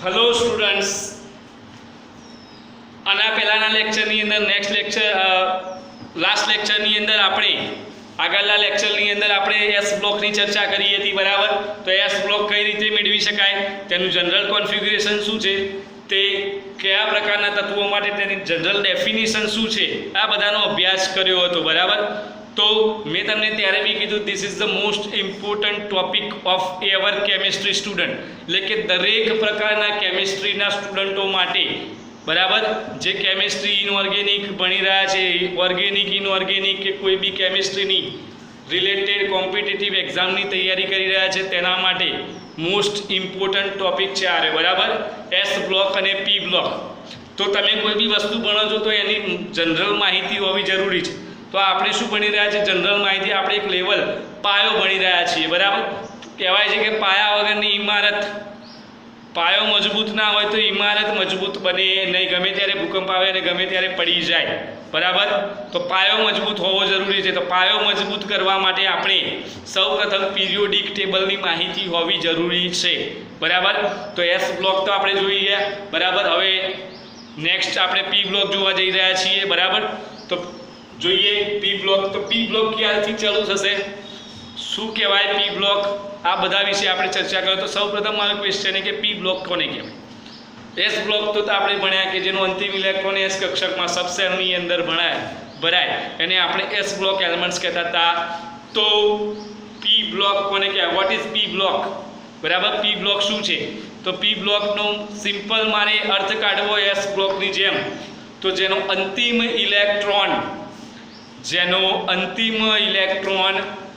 Hello students, આના પહેલાના લેક્ચરની અંદર લાસ્ટ લેક્ચરની અંદર આપણે આગળના લેક્ચરની અંદર આપણે એસ બ્લોકની ચર્ચા કરી હતી, બરાબર? તો એસ બ્લોક કઈ રીતે મેળવી શકાય, તેનું જનરલ કોન્ફિગ્યુરેશન શું છે, તે કયા પ્રકારના તત્વો માટે તેની જનરલ ડેફિનિશન શું છે, આ બધાનો અભ્યાસ કર્યો હતો, બરાબર? તો મેં તમને ત્યારે બી કીધું this is the most important topic of ever chemistry student, એટલે કે દરેક પ્રકારના કેમિસ્ટ્રીના સ્ટુડન્ટો માટે, બરાબર, જે કેમિસ્ટ્રી ઇનઓર્ગેનિક ભણી રહ્યા છે, ઓર્ગેનિક ઇનઓર્ગેનિક કે કોઈ બી કેમિસ્ટ્રીની રિલેટેડ કોમ્પિટિટિવ એક્ઝામની તૈયારી કરી રહ્યા છે, તેના માટે મોસ્ટ ઇમ્પોર્ટન્ટ ટોપિક છે આ, બરાબર, એસ બ્લોક અને પી બ્લોક. તો તમે કોઈ બી વસ્તુ ભણો છો તો એની જનરલ માહિતી હોવી જરૂરી છે. તો આપણે શું ભણી રહ્યા છીએ? જનરલ માહિતી. આપણે એક લેવલ પાયો ભણી રહ્યા છીએ, બરાબર? કહેવાય છે કે પાયા વગરની ઇમારત, પાયો મજબૂત ના હોય તો ઇમારત મજબૂત બને નહીં, ગમે ત્યારે ભૂકંપ આવે અને ગમે ત્યારે પડી જાય, બરાબર? તો પાયો મજબૂત હોવો જરૂરી છે. તો પાયો મજબૂત કરવા માટે આપણે સૌપ્રથમ પિરિયોડિક ટેબલની માહિતી હોવી જરૂરી છે, બરાબર? તો એસ બ્લોક તો આપણે જોઈ ગયા, બરાબર? હવે નેક્સ્ટ આપણે પી બ્લોક જોવા જઈ રહ્યા છીએ, બરાબર? તો જોઈએ પી બ્લોક. તો પી બ્લોક ક્યારથી ચાલુ થશે, શું કહેવાય પી બ્લોક, આ બધા વિશે આપણે ચર્ચા કરીએ. તો સૌપ્રથમ મારો ક્વેશ્ચન છે કે પી બ્લોક કોને કહેવાય? એસ બ્લોક તો આપણે ભણ્યા કે જેનો અંતિમ ઇલેક્ટ્રોન એસ કક્ષકમાં સબસેલની અંદર ભરાય એને આપણે એસ બ્લોક એલિમેન્ટ્સ કહેતા હતા. તો પી બ્લોક કોને કહેવાય? વોટ ઇઝ પી બ્લોક, બરાબર? પી બ્લોક શું છે? તો પી બ્લોકનો સિમ્પલ મારે અર્થ કાઢવો એસ બ્લોકની જેમ, તો જેનો અંતિમ ઇલેક્ટ્રોન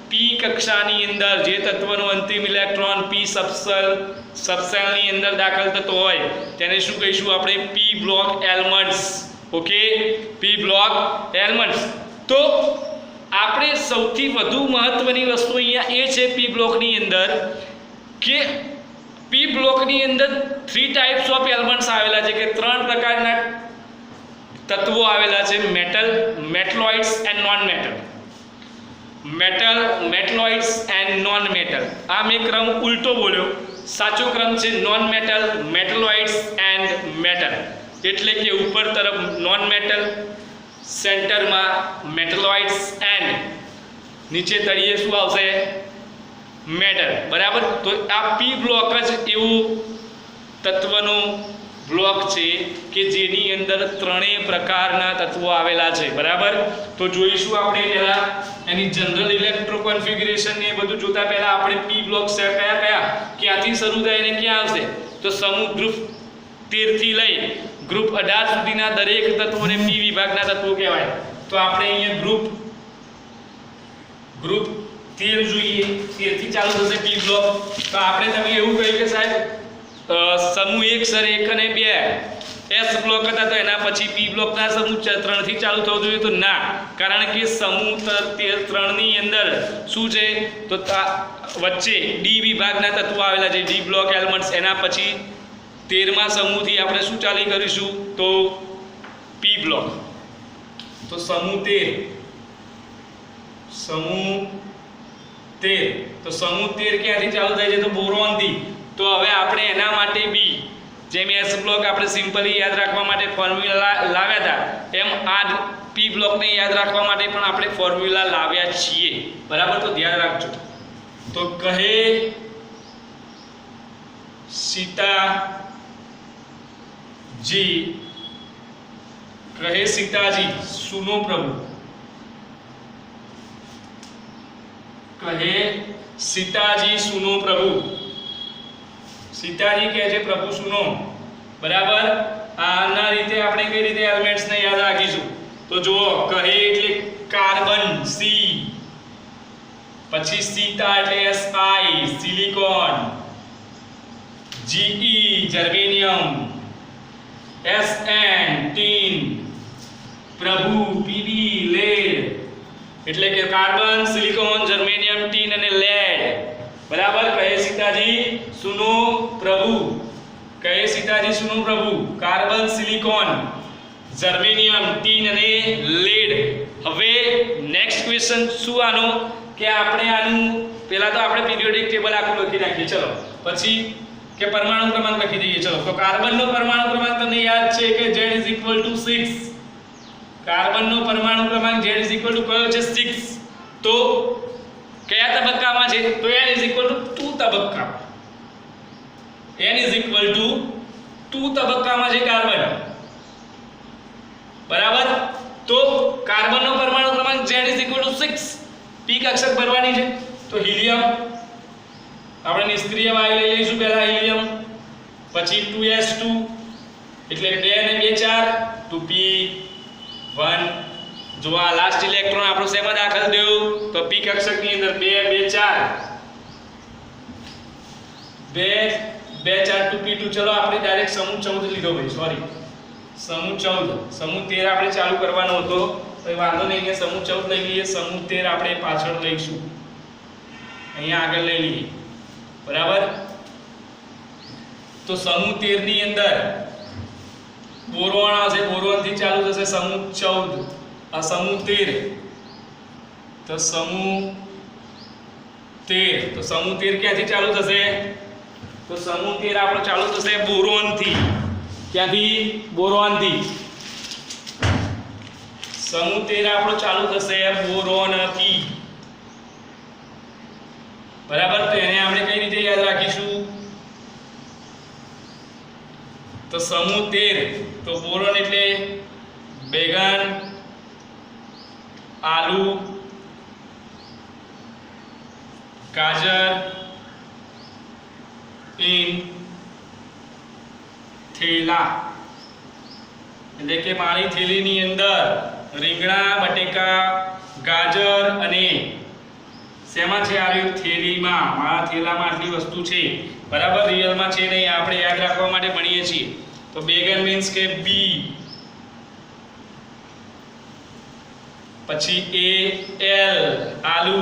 પી કક્ષાની અંદર, જે તત્વનો અંતિમ ઇલેક્ટ્રોન પી સબસેલની અંદર દાખલ થતો હોય તેને શું કહીશું આપણે? પી બ્લોક એલિમેન્ટ્સ. ઓકે, પી બ્લોક એલિમેન્ટ્સ. તો આપણે સૌથી વધુ મહત્વની વસ્તુ અહીંયા એ છે પી બ્લોકની અંદર કે પી બ્લોકની અંદર 3 ટાઈપ્સ ઓફ એલિમેન્ટ્સ આવેલા છે, કે 3 પ્રકારના તત્વો આવેલા છે: metal, metalloids and non metal. Metal, metalloids and non metal. આ મેં ક્રમ ઉલટો બોલ્યો, સાચો ક્રમ છે non metal, metalloids and metal. એટલે કે ઉપર તરફ નોન મેટલ, સેન્ટરમાં મેટલોઇડ્સ એન્ડ નીચે તળિયે શું આવશે? મેટલ, બરાબર? તો આ પી બ્લોક જ એવું તત્વનો બ્લોક છે કે જેની અંદર 3 પ્રકારના તત્વો આવેલા છે, બરાબર? તો જોઈશું આપણે પહેલા એની જનરલ ઇલેક્ટ્રો કોન્ફિગ્યુરેશન ને એ બધું જોતા પહેલા આપણે પી બ્લોક કયા ક્યાંથી શરૂ થાય અને ક્યાં આવશે? તો સમૂહ ગ્રુપ 13 થી લઈ ગ્રુપ 18 સુધીના દરેક તત્વોને પી વિભાગના તત્વો કહેવાય. તો આપણે અહીંયા ગ્રુપ 13 જોઈએ, 13 થી ચાલુ થશે પી બ્લોક. તો આપણે તમે એવું કહ્યું કે સાહેબ સમૂહ 1 સર 1 અને 2 એસ બ્લોક હતા, તો એના પછી પી બ્લોકના સમૂહ 3 થી ચાલુ થવો જોઈએ? તો ના, કારણ કે સમૂહ 3 ની અંદર શું છે? તો વચ્ચે ડી વિભાગના તત્વો આવેલા છે, ડી બ્લોક એલિમેન્ટ્સ. એના પછી 13મા સમૂહથી આપણે શું ચાલુ કરીશું? તો પી બ્લોક. તો સમૂહ 13 તો સમૂહ 13 ક્યાંથી ચાલુ થાય છે? તો બોરોનથી. તો હવે આપણે એના માટે બી જેમ એસ બ્લોક આપણે સિમ્પલી યાદ રાખવા માટે ફોર્મ્યુલા લાવ્યા હતા, એમ આ પી બ્લોકને યાદ રાખવા માટે પણ આપણે ફોર્મ્યુલા લાવ્યા છીએ, બરાબર? તો ધ્યાન રાખજો. તો કહે સીતાજી સુનો પ્રભુ. કહે સીતાજી સુનો પ્રભુ. સીતાજી કહે છે પ્રભુ સુનો, બરાબર? આના રીતે આપણે કઈ રીતે એલિમેન્ટ્સ ને યાદ રાખીશું? તો જુઓ, કહે એટલે કાર્બન સી, પછી સીતા એટલે Si silicon, Ge germanium, Sn tin, પ્રભુ Pb લેડ. એટલે કે કાર્બન, સિલિકોન, જર્મેનિયમ, ટીન અને લેડ, બરાબર? કહે સીતાજી સુનો પ્રભુ. કહે સીતાજી સુનો પ્રભુ, કાર્બન, સિલિકોન, જર્મેનિયમ, ટીન અને લેડ. હવે નેક્સ્ટ ક્વેશ્ચન શું આનો કે આપણે આનું પહેલા તો આપણે પિરિયોડિક ટેબલ આખું લખી નાખીએ. ચલો, પછી કે પરમાણુ ક્રમાંક લખી દઈએ. ચલો, તો કાર્બનનો પરમાણુ ક્રમાંક તમને યાદ છે કે Z = 6. કાર્બનનો પરમાણુ ક્રમાંક Z = કયો છે? 6. તો કયા તબક્કામાં છે? તો N = 2 તબક્કામાં. N = 2 તબક્કામાં છે કાર્બન. બરાબર. તો કાર્બનનો પરમાણુ ક્રમાંક Z = 6. p કક્ષક ભરવાની છે. તો હિલિયમ આપણે નિષ્ક્રિય વાયુ લઈ લઈશું. પહેલા હિલિયમ, પછી 2s2 એટલે 2 અને 2 4 2p1. જો આ લાસ્ટ ઇલેક્ટ્રોન આપણો શેમાં દાખલ થયો? તો p કક્ષકની અંદર 2 2 4 2 2 4 2p2. ચલો આપણે ડાયરેક્ટ સમૂહ 14 લીધો ભાઈ, સોરી, સમૂહ 14. સમૂહ 13 આપણે ચાલુ કરવાનો હતો, તો વાંધો નહીં, અહીંયા સમૂહ 14 લઈ લઈએ. સમૂહ 13 આપણે પાછળ લઈશું, અહીંયા આગળ લઈ લઈએ. બરાબર. તો સમૂહ 13 ની અંદર બોરોન આવશે, બોરોન થી ચાલુ થશે સમૂહ 14. આ સમૂહ 13. તો સમૂહ 13, તો સમૂહ 13 ક્યાંથી ચાલુ થશે? તો સમૂહ 13 આપણો ચાલુ થશે બોરોન થી. ક્યાંથી? બોરોન થી. સમૂહ 13 આપણો ચાલુ થશે બોરોન થી. બરાબર. તો એને આપણે કઈ રીતે યાદ રાખીશું? તો સમૂહ 13, તો બોરોન એટલે બેગન, આલુ, ગાજર, ઈન, થેલા. એટલે કે મારી થેલીની અંદર રીંગણા, બટેકા, ગાજર અને શેમાં છે આવ્યું? થેલીમાં. મારા થેલામાં આટલી વસ્તુ છે. બરાબર. રિયલમાં છે નહીં, આપણે યાદ રાખવા માટે ભણીએ છીએ. તો બેગન મીન્સ કે બી, પછી AL આલુ,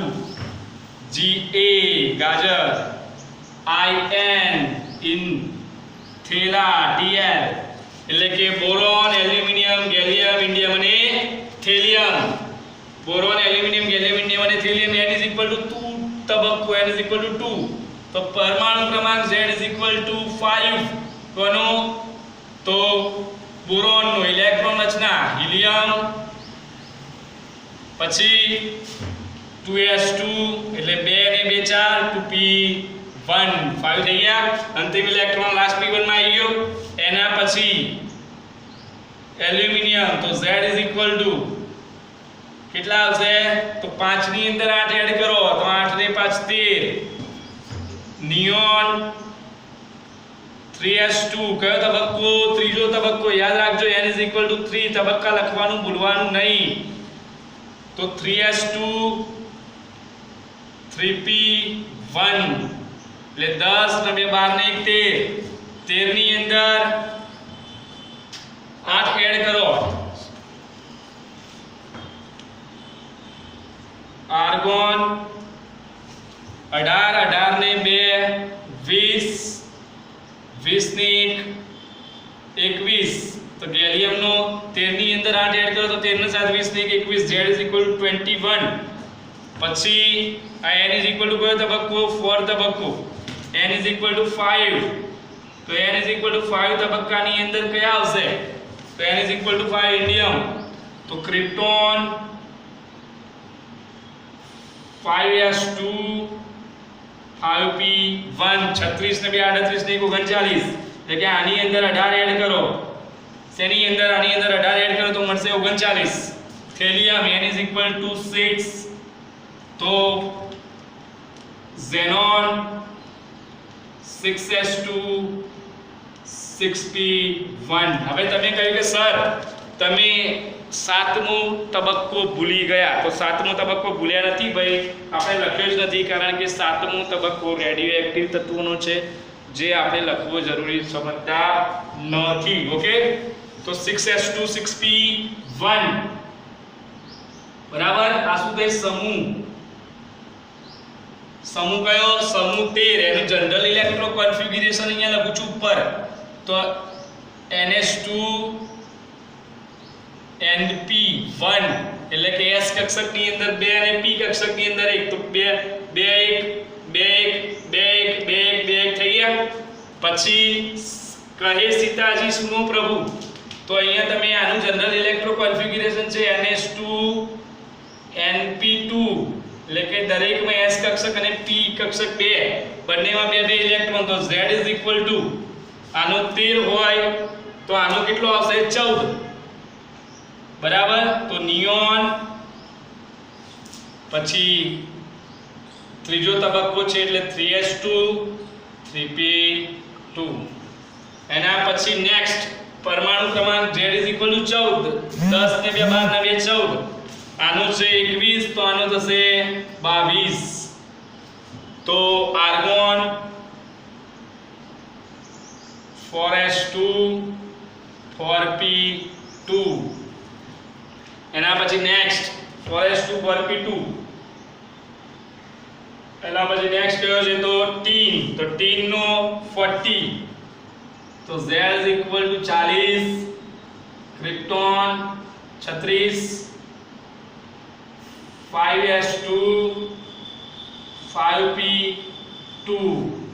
GA ગાજર, IN ઇન થેલા, TL એટલે કે બોરોન, એલ્યુમિનિયમ, ગેલિયમ, ઇન્ડિયમ અને thallium. Boron, aluminium, gallium, indium અને થેલિયમ. N = 2 તબક્કો. N = 2. તો પરમાણુ ક્રમાંક Z = 5. કોનો? તો બોરોનનો. ઇલેક્ટ્રોન રચના હિલિયમ, પછી 2s2 એટલે 2 અને 2 4 2p1 5 થઈ ગયા. અંતિમ ઇલેક્ટ્રોન લાસ્ટ p1 માં આવી ગયો. એના પછી એલ્યુમિનિયમ, તો Z = કેટલા આવશે? તો 5 ની અંદર 8 એડ કરો, તો 8 ને 5 13. નિયોન 3s2 કયો તબક્કો? ત્રીજો તબક્કો. યાદ રાખજો, N = 3. તબક્કા લખવાનું ભૂલવાનું નહીં. તો 3s2 3p1 એટલે 10 ને 2 12 ને 1 13. 13 ની અંદર 8 એડ કરો. આર્ગોન 18 18 ને 2 20 20 ને 1 21. તો ગેલિયમનો 13 ની અંદર 8 એડ કરો, તો 13 ને 7 20 ને 1 21. Z = 21. પછી આ N = કયો તબક્કો? 4 તબક્કો. N = 5. તો N = 5 તબક્કાની અંદર કયા આવશે? તો N = 5 ઇન્ડિયમ. તો ક્રિપ્ટોન 5s2 5p1 36 ને 2 38 ને 1 39. એટલે કે આની અંદર 18 એડ કરો. શેની અંદર? આની અંદર 18 એડ કરો તો મળશે 39. Thallium N = 6. તો ઝેનોન 6s2 6p1. હવે તમે કહ્યું કે સર તમે 7મો તબક્કો ભૂલી ગયા. તો 7મો તબક્કો ભૂલ્યા નથી ભાઈ, આપણે લખ્યો જ નથી, કારણ કે 7મો તબક્કો રેડિયો એક્ટિવ તત્વોનો છે, જે આપણે લખવો જરૂરી સમજતા નથી. ઓકે. તો 6s2 6p1 બરાબર. આ શું થાય? સમૂહ. સમૂહ કયો? સમૂહ 13. એનું જનરલ ઇલેક્ટ્રો કન્ફિગ્યુરેશન અહીંયા લખું છું ઉપર. તો NH2 NP1 એટલે કે S કક્ષકની અંદર 2 અને P કક્ષકની અંદર 1. તો 2 2 1 2 1 2 1 2 1 2 1 થઈ ગયા. પછી કહે સીતાજી સુનો પ્રભુ, તો અહીંયા તમે આનું જનરલ ઇલેક્ટ્રો કોન્ફિગ્યુરેશન છે NS2 NP2, એટલે કે દરેકમાં S કક્ષક અને P કક્ષક બે બંનેમાં બે બે ઇલેક્ટ્રોન, તો Z આનો 13 હોય તો આનો કેટલો આવશે 14, બરાબર. તો નિયોન પછી ત્રીજો તબક્કો છે એટલે 3s2 3p2. એના પછી નેક્સ્ટ પરમાણુ ક્રમાંક Z 14, 10 ને 2 12 ને 2 14, આનો છે 21 તો આનો થશે 22. તો આર્ગોન 4s2 4p2. એના પછી નેક્સ્ટ 4s2 4p2. એના પછી નેક્સ્ટ કયો છે તો ટીન, તો ટીન નો 40, તો Z 40, ક્રિપ્ટોન 36, 5s2 5p2,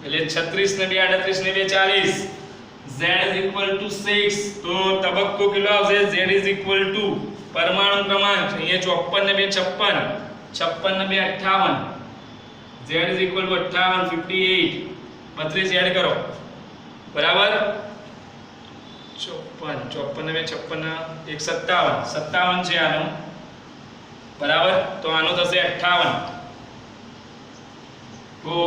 એટલે 36 ને 2 38 ને 2 40, Z 6. તો તબક્કો કેટલો આવશે Z પરમાણુ ક્રમાંક અહીંયા 54 ને 2 56, 56 ને 2 58, Z 58 58, 32 એડ કરો, બરાબર. 54 ને 2 56 1 57 છે આનો, બરાબર. તો આનો થશે 58. તો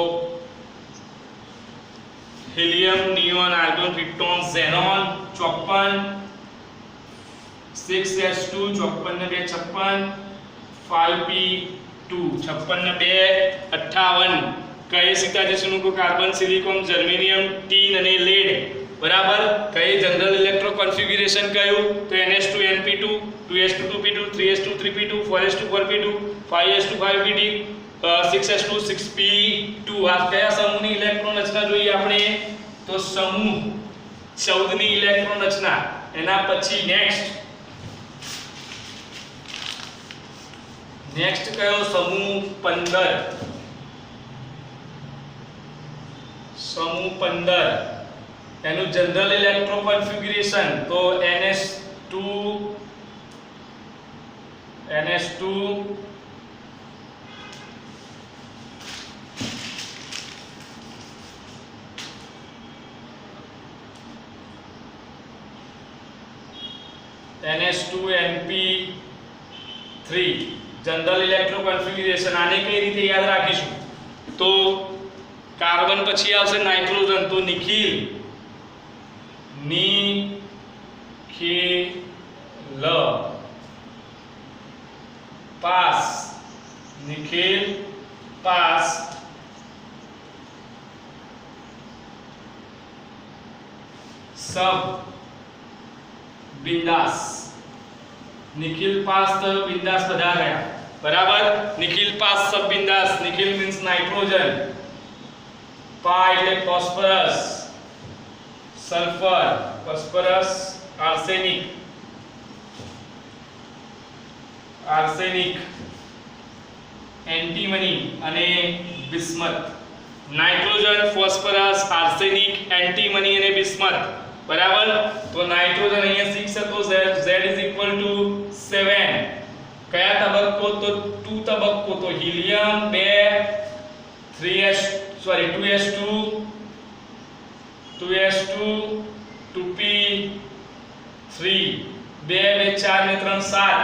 helium, neon, argon, krypton, xenon 54, 6s2 54 ને 2 56, 5p2 56 ને 2 58. કઈ સીતાજીસનું કો કાર્બન, સિલિકોન, જર્મેનિયમ, ટીન અને લેડ, બરાબર. કઈ જનરલ ઇલેક્ટ્રો કોન્ફિગ્યુરેશન કયું તો NS2 NP2, 2s2 2p2, 3s2 3p2, 4s2 4p2, 5s2 5p2, 6s2 6p2. આ કયા સમૂહની ઇલેક્ટ્રોન રચના જોઈએ આપણે તો સમૂહ 14 ની ઇલેક્ટ્રોન રચના. એના પછી નેક્સ્ટ કયો સમૂહ 15. સમૂહ 15 એનું જનરલ ઇલેક્ટ્રો કોન્ફિગ્યુરેશન તો NS2 NP3 general electro configuration. આને કઈ રીતે યાદ રાખીશું તો કાર્બન પછી આવશે નાઇટ્રોજન, તો નિખિલ પાસ, નિખિલ પાસ, સબ બિંદાસ. નિખિલ પાસ તો બિંદાસ બધા ગયા, બરાબર. નિખિલ પાસ સબ બિંદાસ. નિખિલ મીન્સ નાઇટ્રોજન, પા એટલે phosphorus, sulphur, phosphorus, arsenic, antimony અને bismuth. Nitrogen, phosphorus, arsenic, antimony અને બિસ્મથ, બરાબર. તો નાઇટ્રોજન અહીંયા 6 હતો, Z 7. કયા તબક્કો તો 2 તબક્કો, તો હિલિયમ 2s2 2p3 2 2 4 ને 3 7,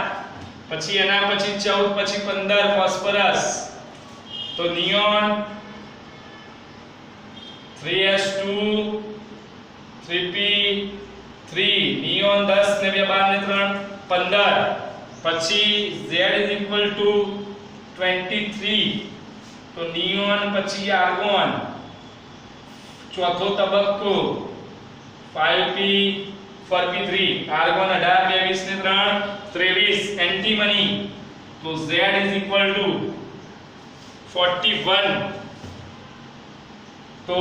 પછી એના પછી 14 પછી 15 ફોસ્ફરસ, તો નિયોન 3s2 3p3, નિયોન 10 ને 2 12 ને 3 15, પછી Z 23, તો નિયોન પછી આર્ગોન. ચોથો તબક્કો 5p 4p3, આર્ગોન 18 22 ને 3 23, એન્ટીમની, તો Z 41, તો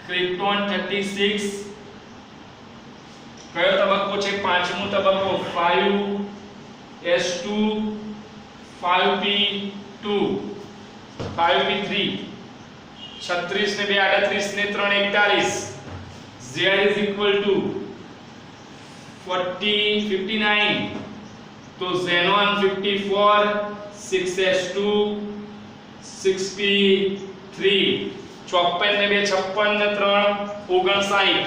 ક્રિપ્ટોન 36. કયો તબક્કો છે પાંચમો તબક્કો 5s2 5p2 5p3, 36 ને 2 38 ને 3 41, Z is equal to 59, तो xenon 54, 6s2 6p3, 54 ને 2 56 ને 3 59,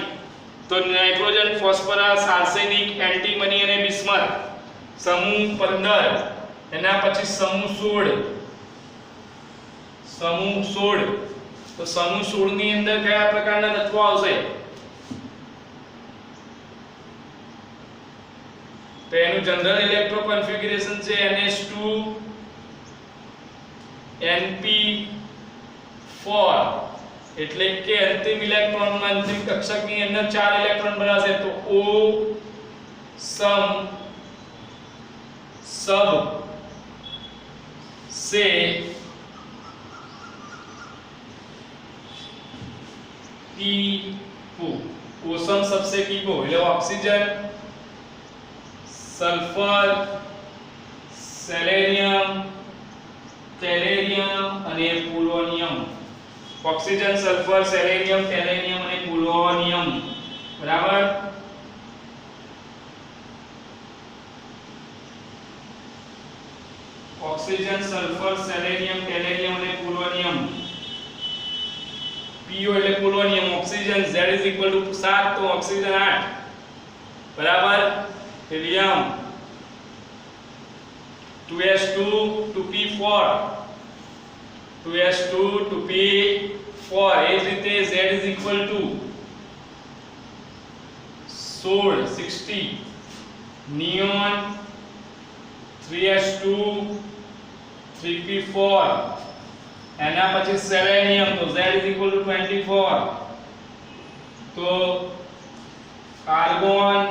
તો નાઇટ્રોજન ફોસ્ફરસ આર્સેનિક એન્ટીમની અને બિસ્મથ સમૂહ 15, એના પછી સમૂહ 16, તો સમૂહ 16 ની અંદર કયા પ્રકારના તત્વો આવશે? તો એનું જનરલ ઇલેક્ટ્રો કન્ફિગ્યુરેશન છે NH2 NP4, એટલે કે અંતિમ ઇલેક્ટ્રોનમાં અંતિમ કક્ષકની અંદર 4 ઇલેક્ટ્રોન ભરાશે, તો O સમ સબ से P2, ઓસમ सबसे P2 એટલે ઓક્સિજન, સલ્ફર, સેલેનિયમ, ટેલેરિયમ અને પોલોનિયમ. ઓક્સિજન, સલ્ફર, સેલેનિયમ, ટેલેરિયમ અને પોલોનિયમ. બરાબર. ઓક્સિજન, સલ્ફર, સેલેનિયમ, ટેલેરિયમ અને પોલોનિયમ. PO એટલે polonium. Oxygen Z is equal to 7, તો ઓક્સિજન 8. બરાબર. Helium 2s2 2p4, 2s2 2p4. એ જ રીતે Z is equal to 16 60, neon 3s2 3p4, એના પછી સેલેનિયમ, તો Z is equal to 24, તો carbon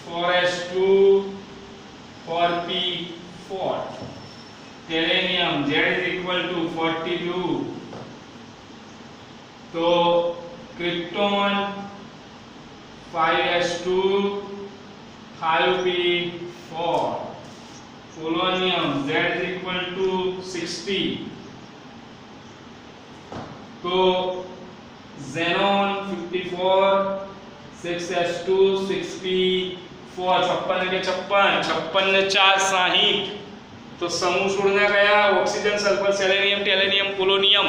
4s2 4p4, ટેલેનિયમ Z is equal to 42, તો krypton 5s2 5p4, polonium Z is equal to 60, तो xenon 54 6s2 6p4, 56 ને 56 ને 4 60, તો સમૂહ 16 ના કયા? Oxygen, sulphur, selenium, tellurium, polonium.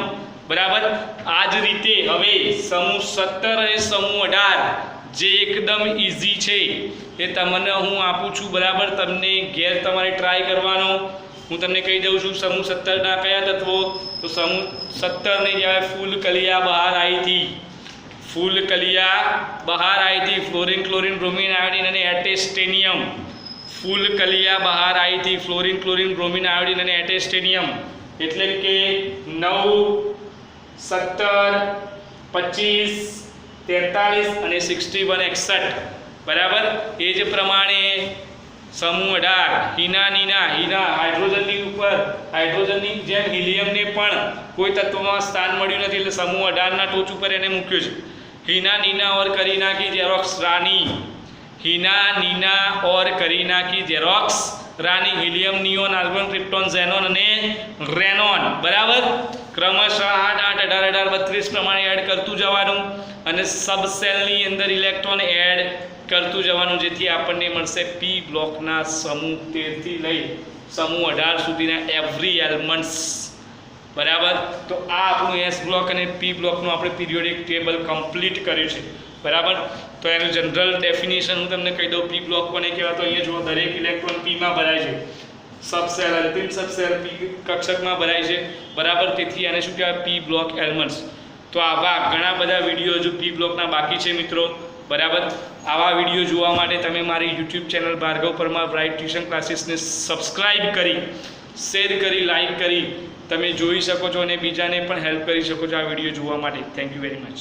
બરાબર. આ જ રીતે હવે સમૂહ 17 અને સમૂહ 18 જે એકદમ ઈઝી છે એ તમને હું આપું છું. બરાબર. તમને ઘેર તમારે ટ્રાય કરવાનો. હું તમને કહી દઉં છું સમૂહ 17 ના કયા તત્વો. તો સમૂહ 17 ની જ્યારે ફૂલ કલિયા બહાર આવી હતી, ફ્લોરિન, ક્લોરિન, બ્રોમિન, આયોડિન અને એટેસ્ટેનિયમ. ફૂલ કલિયા બહાર આવી હતી, ફ્લોરિન, ક્લોરિન, બ્રોમિન, આયોડિન અને એટેસ્ટેનિયમ. એટલે કે 9 17 25 43 અને 61 61. બરાબર. એ જ પ્રમાણે સમૂહ 18 હિના નીના. હિના હાઇડ્રોજનની ઉપર, હાઇડ્રોજનની જેમ હિલિયમને પણ કોઈ તત્વમાં સ્થાન મળ્યું નથી, એટલે સમૂહ 18 ના ટોચ ઉપર એને મૂક્યો છે. હિના નીના ઓર કરીના કી ઝેરોક્સ રાની. હિના નીના ઓર કરીના કી xerox Rani. Helium, neon, argon, krypton, xenon અને રેનોન. બરાબર. ક્રમશઃ 8 8 18 18 32 પ્રમાણે એડ કરતું જવાનું અને સબ સેલની અંદર ઇલેક્ટ્રોન એડ કરતું જવાનું, જેથી આપણને મળશે પી બ્લોકના સમૂહ 13 થી લઈ સમૂહ 18 સુધીના એવરી એલિમેન્ટ્સ. બરાબર. તો આ આપણું એસ બ્લોક અને પી બ્લોકનું આપણે પિરિયોડિક ટેબલ કમ્પ્લીટ કર્યું છે. બરાબર. તો એનું જનરલ ડેફિનેશન હું તમને કહી દઉં. પી બ્લોક કોને કહેવાય? તો અહીંયા જુઓ, દરેક ઇલેક્ટ્રોન પીમાં ભરાય છે. સબસેલ, અંતિમ સબસેલ પી કક્ષકમાં ભરાય છે. બરાબર. તેથી આને શું કહેવાય? પી બ્લોક એલિમેન્ટ્સ. તો આવા ઘણા બધા વિડીયો હજુ પી બ્લોકના બાકી છે મિત્રો. બરાબર. આવા વિડીયો જોવા માટે તમે મારી YouTube channel Bhargav Parmar bright tuition ક્લાસીસને સબસ્ક્રાઇબ કરી, શેર કરી, લાઈક કરી તમે જોઈ શકો છો અને બીજાને પણ હેલ્પ કરી શકો છો આ વિડીયો જોવા માટે. Thank you very much.